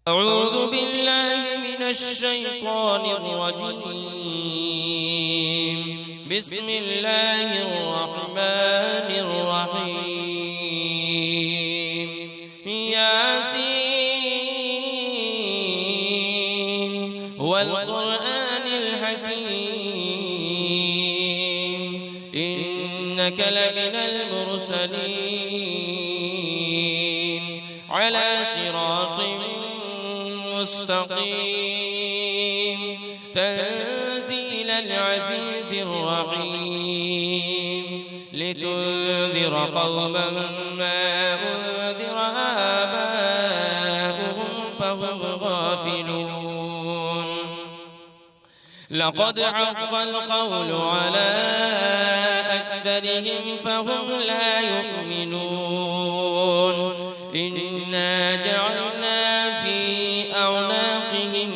أعوذ بالله من الشيطان الرجيم. بسم الله الرحمن الرحيم. ياسين والقرآن الحكيم إنك لمن المرسلين على صراط مستقيم تنزيل العزيز الرحيم لتنذر قوما ما أنذر آباؤهم فهم غافلون. لقد حق القول على أكثرهم فهم لا يؤمنون. إنا جعلنا في أعناقهم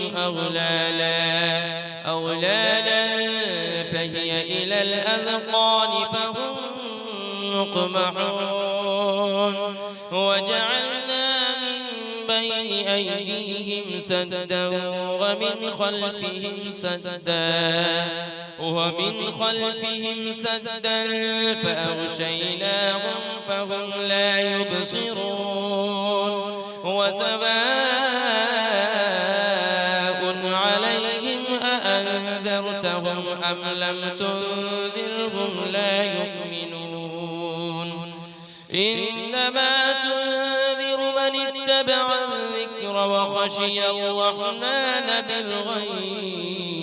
أغلالا فهي إلى الأذقان فهم مقمحون. وجعلنا من بين أيديهم سدا ومن خلفهم سدا فأغشيناهم فهم لا يبصرون. وسواء عليهم أأنذرتهم أم لم تنذرهم لا يؤمنون. إنما تنذر من اتبع الذكر وخشي الرحمن بالغيب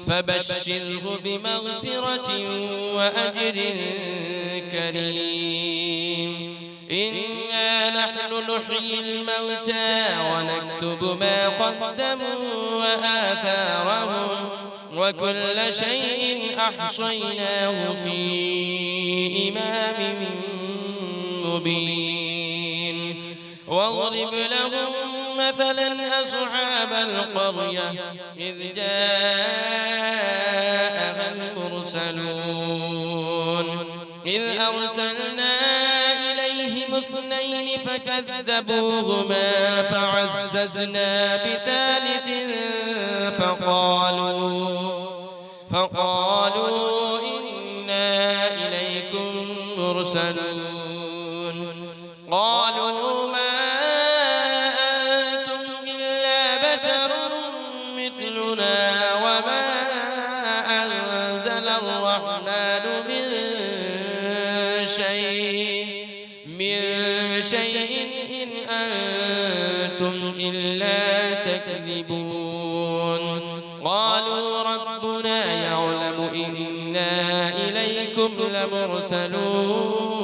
فبشره بمغفرة وأجر كريم. إنا نحن نحيي الموتى ونكتب ما قدموا وآثارهم وكل شيء أحصيناه في إمام مبين. واضرب لهم مثلا أصحاب القرية إذ جاءها المرسلون إذ أرسلنا إليهم اثنين فكذبوهما فعززنا بثالث فقالوا إنا إليكم مرسلون. قالوا ما أنتم إلا بشر مثلنا وما أنزل الرحمن من شيء إن أنتم إلا تكذبون. قالوا ربنا يعلم إنا إليكم لمرسلون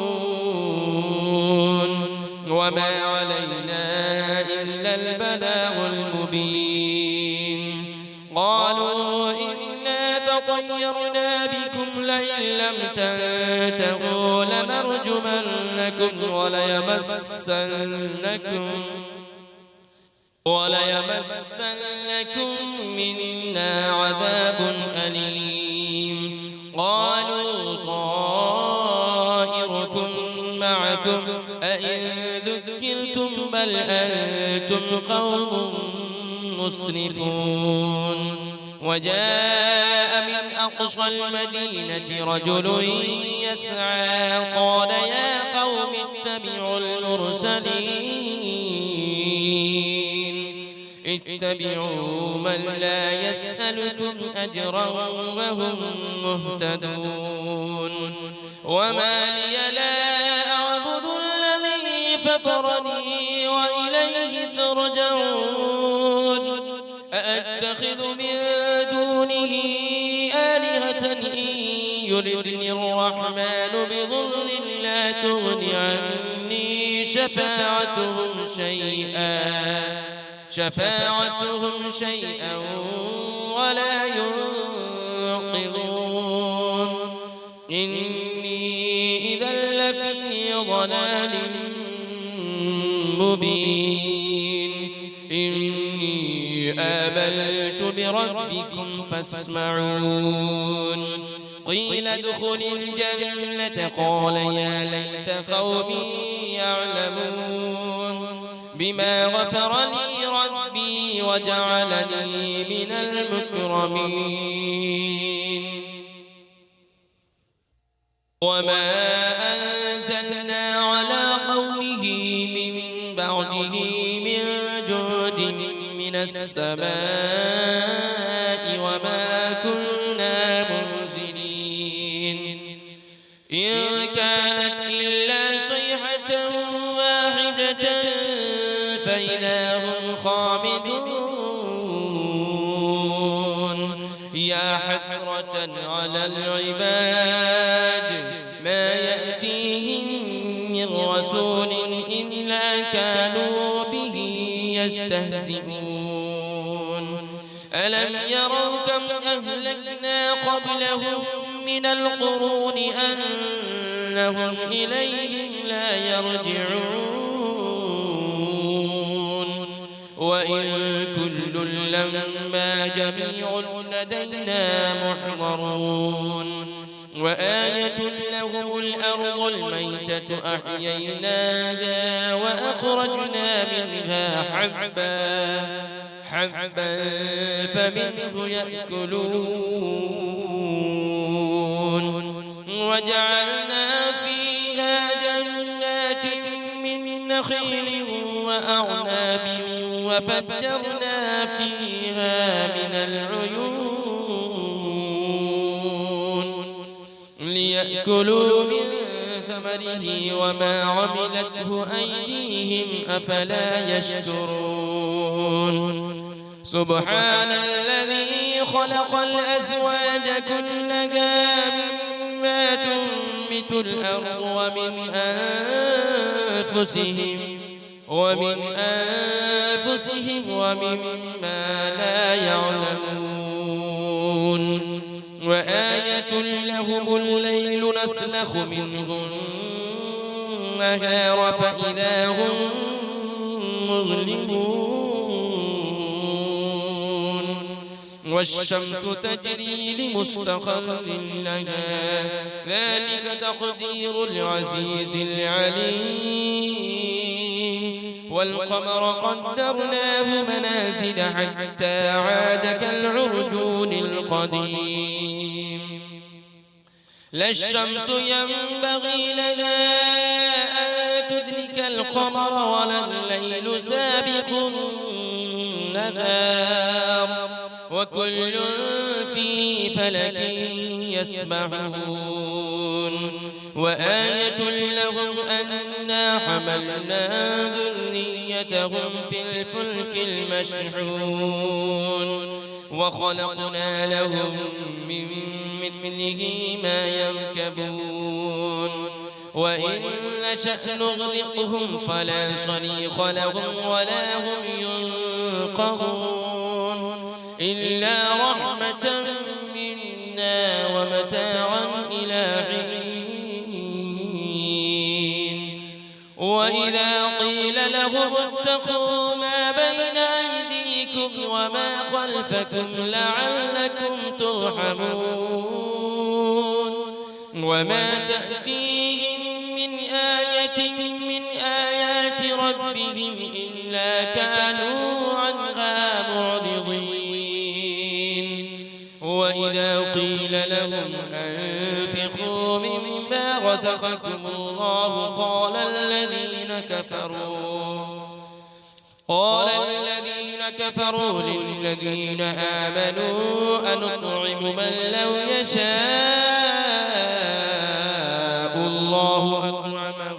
وما علينا إلا البلاغ المبين. قالوا إنا تطيرنا بكم لئن لم تنتهوا لنرجمنكم وليمسنكم منا عذاب أليم. قالوا طائركم معكم أئن ذكرتم بل أنتم قوم مسرفون. وجاء من أقصى المدينة رجل يسعى قال يا قوم اتبعوا من لا يسألكم أجرا وهم مهتدون. وما لي لا أعبد الذي فطرني وإليه ترجعون. أأتخذ من دونه آلهة إن يردني الرحمن بضر لا تغن عني شفاعتهم شيئا ولا ينقذون. إني إذا لفي ضلال مبين. إني آمنت بربكم فاسمعون. قيل ادخل الجنة قال يا ليت قومي يعلمون. بما غفر لي ربي وجعلني من المكرمين وما أنزلنا على قومه من بعده من جود من السماء وما كنا منزلين إن كانت إلا صيحة واحدة فإذا هم خامدون يا حسرة على العباد ما يأتيهم من رسول إلا كانوا به يستهزئون ألم يروا كم أهلكنا قبلهم من القرون أنهم إليهم لا يرجعون وإن كل لما جميع لدينا محضرون وآية لهم الأرض الميتة أحييناها وأخرجنا منها حبا فمنه يأكلون وجعلنا فيها جنات من نخيل وأعناب وفجرنا فيها من العيون ليأكلوا من ثمره وما عملته أيديهم أفلا يشكرون سبحان الذي خلق الأزواج كلها مما تنبت الأرض ومن أنفسهم ومما لا يعلمون وآية لهم الليل نسلخ منه النهار فإذا هم مظلمون والشمس تجري لمستقر لها ذلك تقدير العزيز العليم والقمر قدرناه منازل حتى عاد كالعرجون القديم لا الشمس ينبغي لها أن تدرك القمر ولا الليل سابق النهار وكل في فلك يسبحون وآية لهم أنا حملنا ذريتهم في الفلك المشحون وخلقنا لهم من مثله ما يركبون وإن نشأ نغرقهم فلا صريخ لهم ولا هم ينقذون إلا رحمة منا ومتاعا إلى حين وإذا قيل لهم اتقوا ما بين أيديكم وما خلفكم لعلكم ترحمون وما تأتيهم من آية من آيات ربهم إلا كانوا عنها معرضين وإذا قيل لهم أنفقوا مما رزقكم الله قال الذين كفروا للذين آمنوا أنطعم من لو يشاء الله أطعمه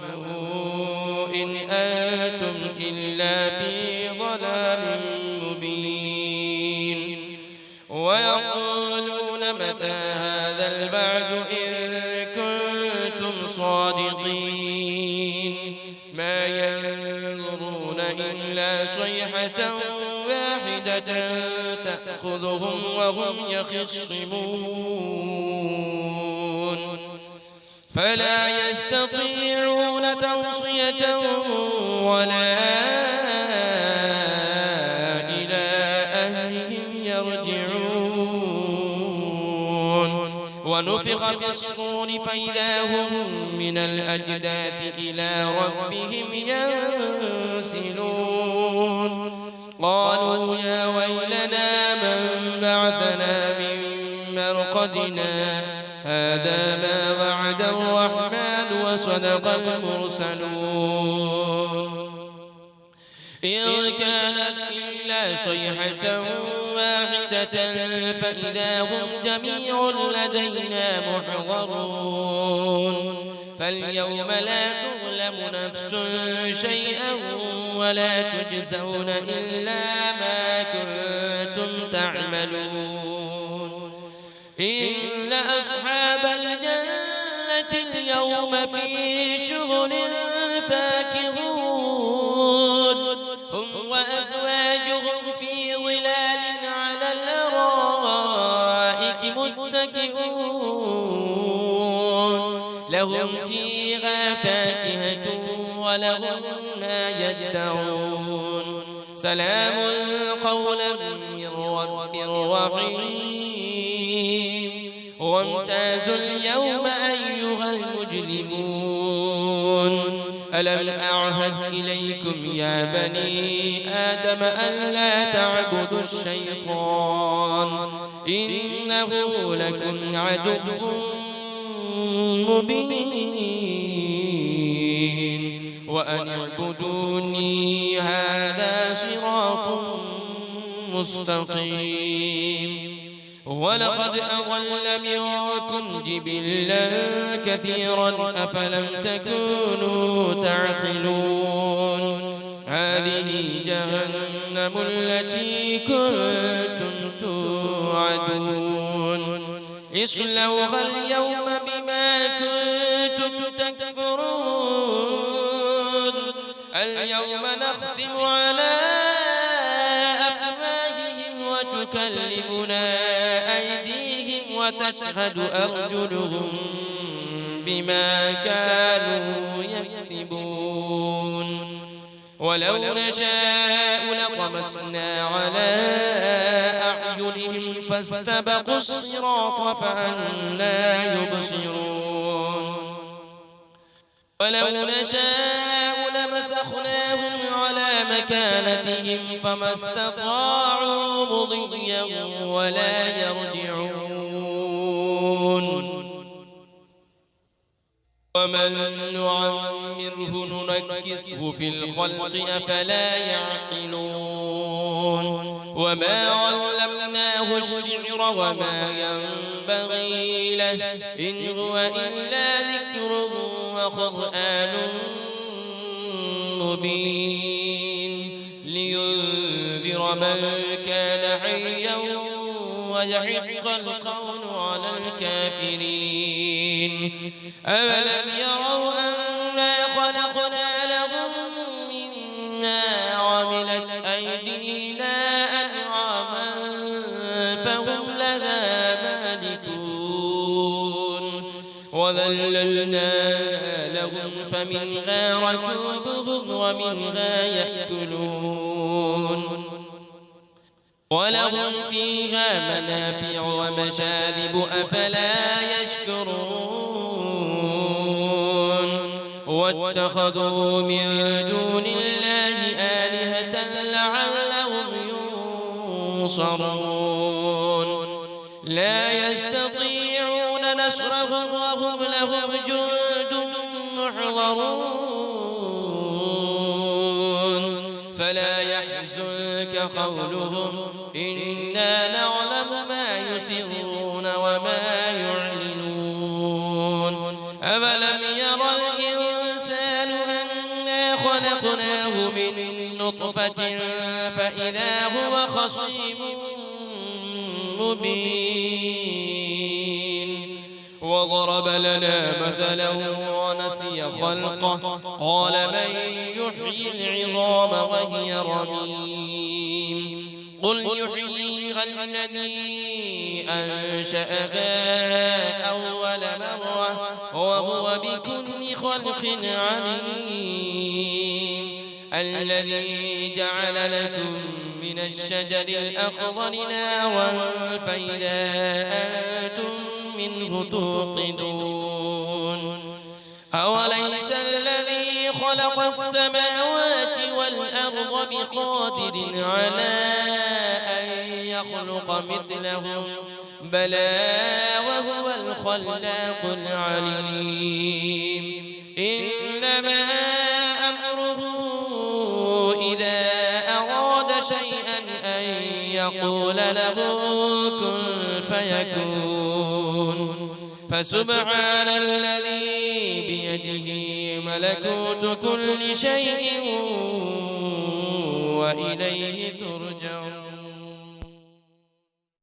إن أنتم إلا في ضلال مبين ويقولون متى هذا البعد إن كنتم صادقين ما ينظرون إلا صيحة واحدة تأخذهم وهم يخصمون فلا يستطيعون توصية ولا إلى أهلهم يرجعون ونفخ في الصور فإذا هم من الأجداث إلى ربهم ينسلون قالوا يا ويلنا من بعثنا من مرقدنا هذا ما وعد الرحمن وصدق المرسلون إن كانت إلا صيحة واحدة فإذا هم جميع لدينا محضرون فاليوم لا تظلم نفس شيئا ولا تجزون إلا ما كنتم تعملون إن أصحاب الجنة اليوم في شغل فاكهون هم وأزواجهم في ظلال على الأرائك متكئون لهم فيها فاكهة ولهم ما يدعون سلام قولا من رب رحيم وامتازوا اليوم أيها المجرمون ألم أعهد إليكم يا بني آدم ألا تعبدوا الشيطان إنه لكم عدو مبين وأن اعبدوني هذا صراط مستقيم ولقد أضل منكم جبلا كثيرا أفلم تكونوا تعقلون هذه جهنم التي كنتم توعدون اصلوها اليوم بما كنتم تكفرون اليوم نختم على أفواههم وتكلمنا أيديهم وتشهد أرجلهم بما كانوا يكسبون ولو نشاء لطمسنا على أعينهم فاستبقوا الصراط فأنى يبصرون ولو نشاء لمسخناهم على مكانتهم فما استطاعوا مضيا ولا يرجعون ومن نعمره ننكسه في الخلق أفلا يعقلون وما علمناه الشعر وما ينبغي له إن هو إلا ذكر وقرآن مبين لينذر من كان حيا ويحق القول على الكافرين أولم يروا أنا خلقنا لهم مما عملت أيدينا أنعاما فهم لها مالكون وذللنا لهم فمنها ركوبهم ومنها يأكلون ولهم فيها منافع ومشارب أفلا يشكرون واتخذوا من دون الله آلهة لعلهم ينصرون لا يستطيعون نصرهم وهم لهم جند محضرون فلا يحزنك قولهم إنا نعلم ما يسرون وما يعلنون أفلم يرى الإنسان أنا خلقناه من نطفة فإذا هو خصيم مبين وضرب لنا مثلا ونسي خلقه قال من يحيي العظام وهي رميم قل يحييها الذي أنشأها أول مرة وهو بكل خلق عليم الذي جعل لكم من الشجر الأخضر نارا فإذا أنتم منه توقدون أوليس الذي خلق خلق السماوات والأرض بقادر على أن يخلق مثلهم بلى وهو الخلاق العليم إنما أمره إذا أراد شيئا أن يقول له كن فيكون فسبحان الذي بيده ملكوت كل شيء وإليه ترجعون.